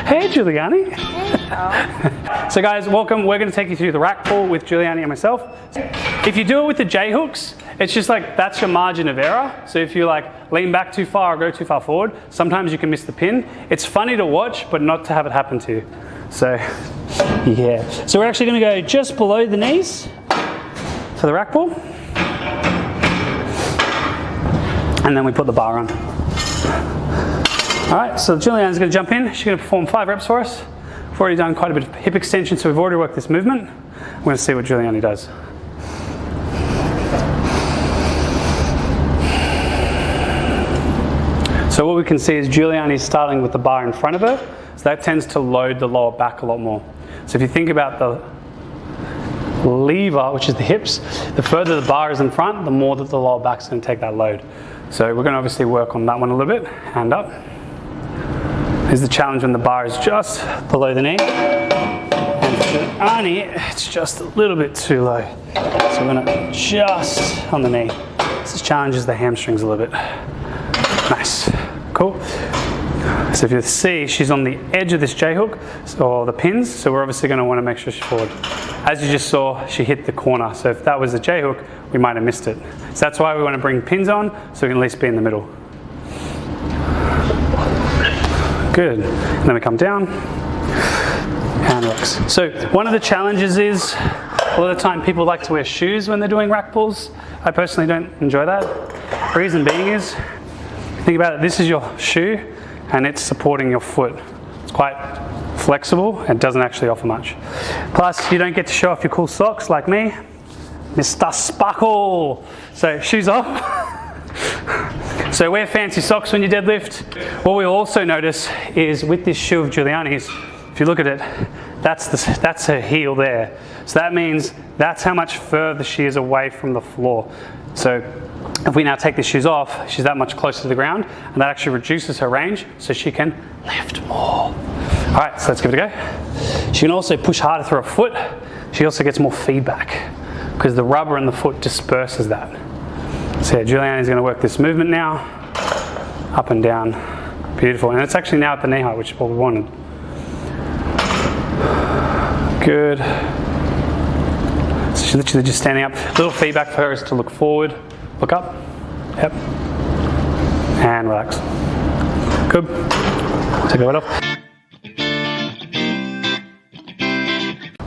Hey, Giuliani. So guys, welcome. We're going to take you through the rack pull with Giuliani and myself. If you do it with the J hooks, it's just like that's your margin of error. So if you like lean back too far or go too far forward, sometimes you can miss the pin. It's funny to watch, but not to have it happen to you. So yeah. So we're actually going to go just below the knees for the rack pull. And then we put the bar on. All right, so Giuliani's going to jump in. She's going to perform 5 reps for us. We've already done quite a bit of hip extension, so we've already worked this movement. We're going to see what Giuliani does. So what we can see is Giuliani's starting with the bar in front of her, so that tends to load the lower back a lot more. So if you think about the lever, which is the hips, the further the bar is in front, the more that the lower back's going to take that load. So we're going to obviously work on that one a little bit. Hand up. Here's the challenge when the bar is just below the knee. And for Arnie, it's just a little bit too low. So we're going to just on the knee. This challenges the hamstrings a little bit. Nice. Cool. So if you see, she's on the edge of this J-hook, or the pins, so we're obviously going to want to make sure she's forward. As you just saw, she hit the corner, so if that was a J-hook, we might have missed it. So that's why we want to bring pins on, so we can at least be in the middle. Good. And then we come down, and relax. So one of the challenges is, a lot of the time people like to wear shoes when they're doing rack pulls. I personally don't enjoy that. The reason being is, think about it, this is your shoe, and it's supporting your foot. It's quite flexible and doesn't actually offer much. Plus, you don't get to show off your cool socks like me, Mr. Sparkle. So shoes off. So wear fancy socks when you deadlift. What we also notice is with this shoe of Giuliani's, if you look at it, that's her heel there. So that means that's how much further she is away from the floor. So if we now take the shoes off, she's that much closer to the ground, and that actually reduces her range so she can lift more. All right, so let's give it a go. She can also push harder through her foot. She also gets more feedback because the rubber in the foot disperses that. So yeah, Giuliani's going to work this movement now, up and down. Beautiful, and it's actually now at the knee height, which is what we wanted. Good. So she's literally just standing up. A little feedback for her is to look forward. Look up. Yep. And relax. Good. Take the weight off.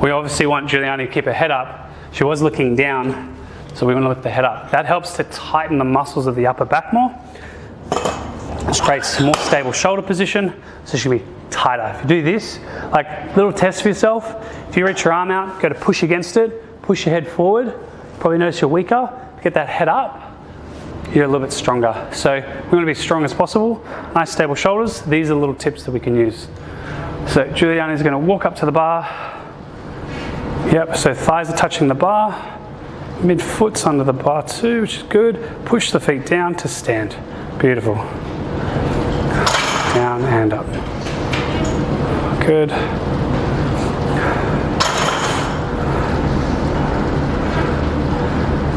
We obviously want Giuliani to keep her head up. She was looking down, so we want to lift the head up. That helps to tighten the muscles of the upper back more. It creates a more stable shoulder position, so she'll be tighter. If you do this, like little test for yourself, if you reach your arm out, go to push against it, push your head forward, probably notice you're weaker. Get that head up, you're a little bit stronger. So we want to be as strong as possible. Nice stable shoulders. These are little tips that we can use. So Giuliani's going to walk up to the bar. Yep, so thighs are touching the bar. Mid-foot's under the bar too, which is good. Push the feet down to stand. Beautiful. Down and up. Good.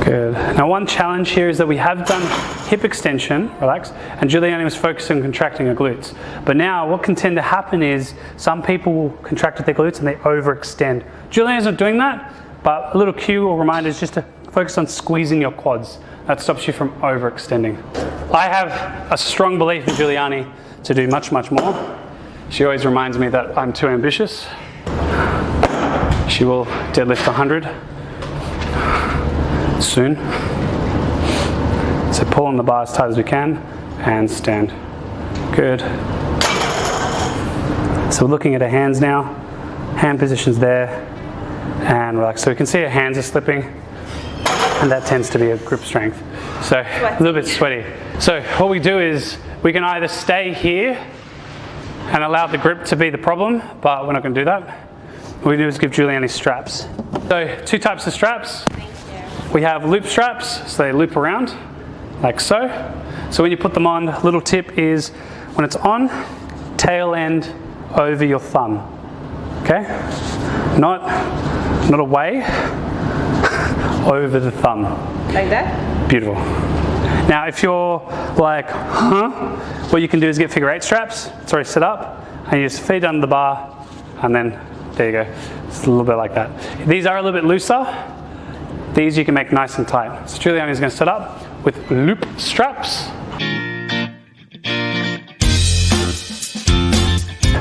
Good. Now one challenge here is that we have done hip extension, relax, and Giuliani was focusing on contracting her glutes. But now what can tend to happen is some people will contract with their glutes and they overextend. Giuliani's not doing that, but a little cue or reminder is just to focus on squeezing your quads. That stops you from overextending. I have a strong belief in Giuliani to do much, much more. She always reminds me that I'm too ambitious. She will deadlift 100. Soon. So pull on the bar as tight as we can and stand. Good. So we're looking at her hands now. Hand positions there and relax. So we can see her hands are slipping and that tends to be a grip strength. So a little bit sweaty. So what we do is we can either stay here and allow the grip to be the problem, but we're not going to do that. What we do is give Giuliani straps. So 2 types of straps. We have loop straps, so they loop around, like so. So when you put them on, little tip is, when it's on, tail end over your thumb, okay? Not away, over the thumb. Like that? Beautiful. Now if you're like, huh? What you can do is get figure 8 straps. It's already set up. and you just feet under the bar, and then there you go. It's a little bit like that. These are a little bit looser. These you can make nice and tight. So Juliana's going to set up with loop straps.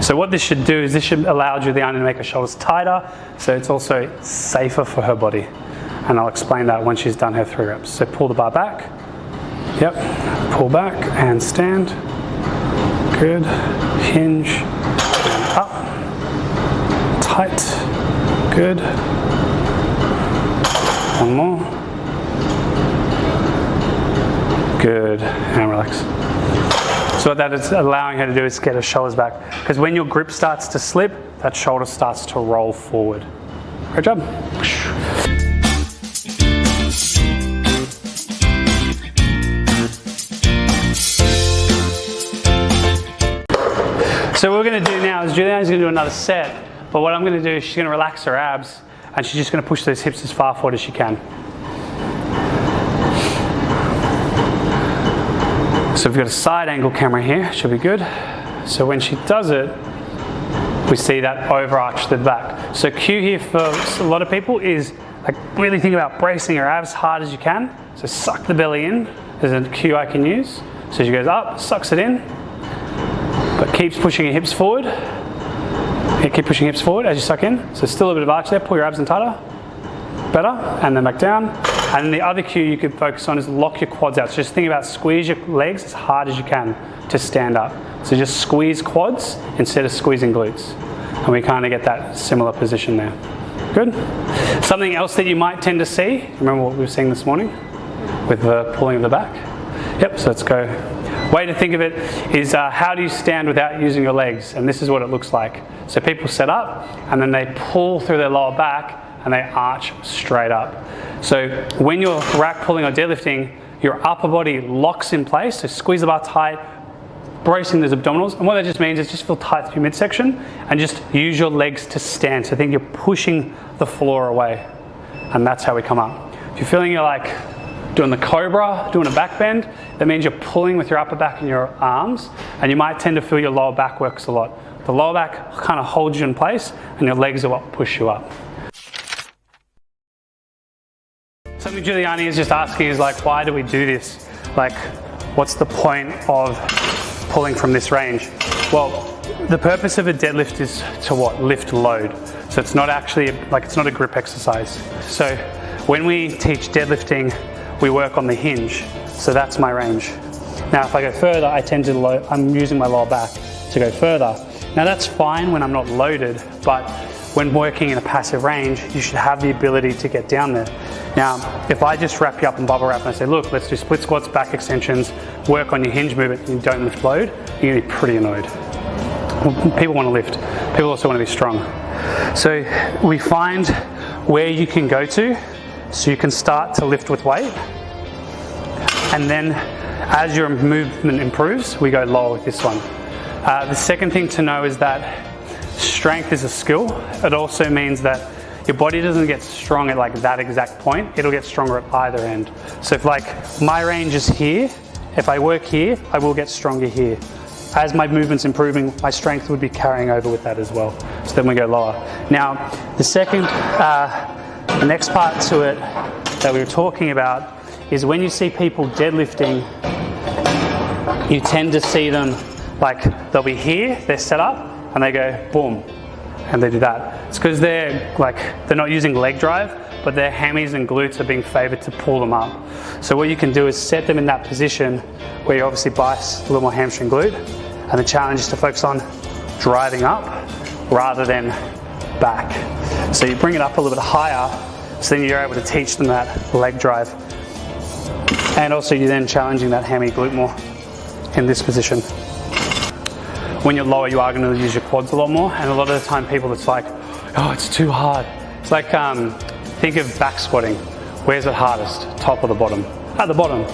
So what this should do is this should allow Juliana to make her shoulders tighter, so it's also safer for her body. And I'll explain that when she's done her 3 reps. So pull the bar back. Yep. Pull back and stand. Good. Hinge. And up. Tight. Good. One more. Good. And relax. So what that is allowing her to do is get her shoulders back. Because when your grip starts to slip, that shoulder starts to roll forward. Great job. So what we're going to do now is Juliana's going to do another set, but what I'm going to do is she's going to relax her abs and she's just going to push those hips as far forward as she can. So we've got a side angle camera here, should be good. So when she does it, we see that overarch to the back. So cue here for a lot of people is like really think about bracing your abs hard as you can. So suck the belly in, there's a cue I can use. So she goes up, sucks it in, but keeps pushing your hips forward. Yeah, keep pushing hips forward as you suck in. So still a bit of arch there, pull your abs in tighter. Better, and then back down. And then the other cue you could focus on is lock your quads out. So just think about squeeze your legs as hard as you can to stand up. So just squeeze quads instead of squeezing glutes. And we kind of get that similar position there. Good. Something else that you might tend to see, remember what we were seeing this morning with the pulling of the back? Yep, so let's go. Way to think of it is how do you stand without using your legs? And this is what it looks like. So people set up and then they pull through their lower back and they arch straight up. So when you're rack pulling or deadlifting, your upper body locks in place, so squeeze the bar tight, bracing those abdominals, and what that just means is just feel tight through your midsection and just use your legs to stand. So think you're pushing the floor away, and that's how we come up. If you're feeling you're like doing the cobra, doing a back bend, that means you're pulling with your upper back and your arms, and you might tend to feel your lower back works a lot. The lower back kind of holds you in place, and your legs are what push you up. Something Juliana is just asking is like, why do we do this? Like, what's the point of pulling from this range? Well, the purpose of a deadlift is to what? Lift load. So it's not actually, like it's not a grip exercise. So when we teach deadlifting, we work on the hinge. So that's my range. Now if I go further, I tend to I'm using my lower back to go further. Now that's fine when I'm not loaded, but when working in a passive range, you should have the ability to get down there. Now, if I just wrap you up in bubble wrap and I say, look, let's do split squats, back extensions, work on your hinge movement, and you don't lift load, you're gonna be pretty annoyed. People wanna lift. People also wanna be strong. So we find where you can go to, so you can start to lift with weight. And then as your movement improves, we go lower with this one. The second thing to know is that strength is a skill. It also means that your body doesn't get strong at like that exact point, it'll get stronger at either end. So if like my range is here, if I work here, I will get stronger here. As my movement's improving, my strength would be carrying over with that as well. So then we go lower. Now, the next part to it that we were talking about is when you see people deadlifting, you tend to see them like they'll be here, they're set up, and they go boom, and they do that. It's because they're not using leg drive, but their hammies and glutes are being favored to pull them up. So what you can do is set them in that position where you obviously bias a little more hamstring glute, and the challenge is to focus on driving up rather than back. So you bring it up a little bit higher, so then you're able to teach them that leg drive. And also you're then challenging that hammy glute more in this position. When you're lower, you are going to use your quads a lot more, and a lot of the time people, it's like, oh, it's too hard. It's like, think of back squatting. Where's it hardest? Top or the bottom? At the bottom.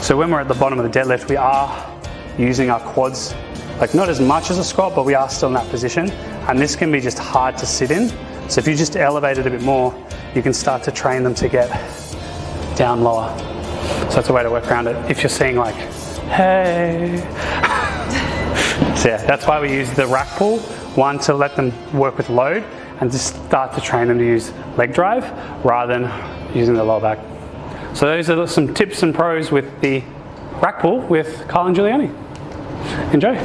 So when we're at the bottom of the deadlift, we are using our quads, like not as much as a squat, but we are still in that position, and this can be just hard to sit in. So if you just elevate it a bit more, you can start to train them to get down lower. So that's a way to work around it. If you're seeing like, hey, So yeah, that's why we use the rack pull. One, to let them work with load and to start to train them to use leg drive rather than using the lower back. So those are some tips and pros with the rack pull with Kyle and Giuliani. Enjoy.